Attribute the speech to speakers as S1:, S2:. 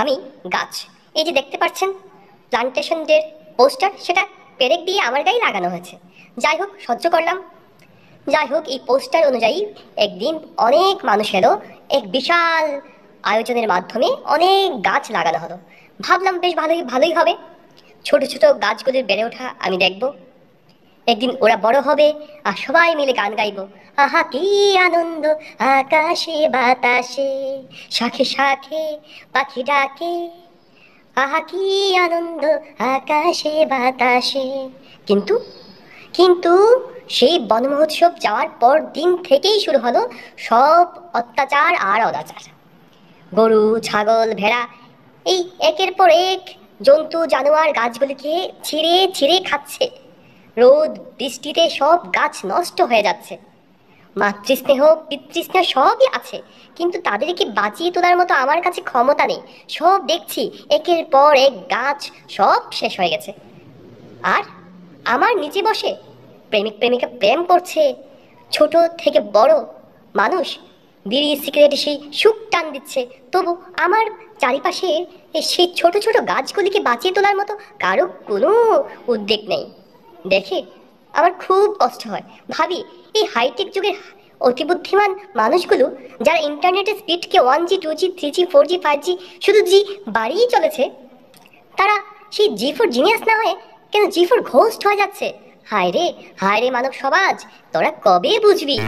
S1: আমি গাছ, এই যে দেখতে পাচ্ছেন প্লান্টেশনদের পোস্টার, সেটা পেরেক দিয়ে আমার গায়ে লাগানো হয়েছে। যাই হোক, সহ্য করলাম। যাই হোক, এই পোস্টার অনুযায়ী একদিন অনেক মানুষ এলো, এক বিশাল আয়োজনের মাধ্যমে অনেক গাছ লাগানো হলো। ভাবলাম বেশ ভালোই ভালোই হবে, ছোট ছোট গাছগুলির বেড়ে ওঠা আমি দেখব। একদিন ওরা বড় হবে আর সবাই মিলে গান গাইবো। আহা কি আনন্দ, আকাশে বাতাসে, শাখে শাখে পাখি ডাকে, আহা কি আনন্দ, আকাশে বাতাসে। কিন্তু কিন্তু সেই বন মহোৎসব যাওয়ার পর দিন থেকেই শুরু হলো সব অত্যাচার আর অনাচার। গরু, ছাগল, ভেড়া, এই একের পর এক জন্তু জানোয়ার গাছগুলিকে ছিঁড়ে ছিঁড়ে খাচ্ছে। রোদ বৃষ্টিতে সব গাছ নষ্ট হয়ে যাচ্ছে। মাতৃস্নেহ পিতৃস্নেহ সবই আছে, কিন্তু তাদেরকে বাঁচিয়ে তোলার মতো আমার কাছে ক্ষমতা নেই। সব দেখছি একের পর এক গাছ সব শেষ হয়ে গেছে। আর আমার নিচে বসে প্রেমিক প্রেমিকা প্রেম করছে, ছোট থেকে বড় মানুষ বিড়ি সিগারেটে সেই সুখ টান দিচ্ছে। তবু আমার চারিপাশে সেই ছোট ছোট গাছগুলিকে বাঁচিয়ে তোলার মতো কারো কোনো উদ্যোগ নেই। দেখে আমার খুব কষ্ট হয়। ভাবি, এই হাইটেক যুগের অতিবুদ্ধিমান মানুষগুলো যারা ইন্টারনেটের স্পিডকে 1G 2G 3G 4G 5G শুধু জি বাড়িয়েই চলেছে, তারা সেই G4 জিনিয়াস না হয়ে কেন G4 ঘোস্ট হয়ে যাচ্ছে? হায় রে মানব সমাজ, তোরা কবে বুঝবি?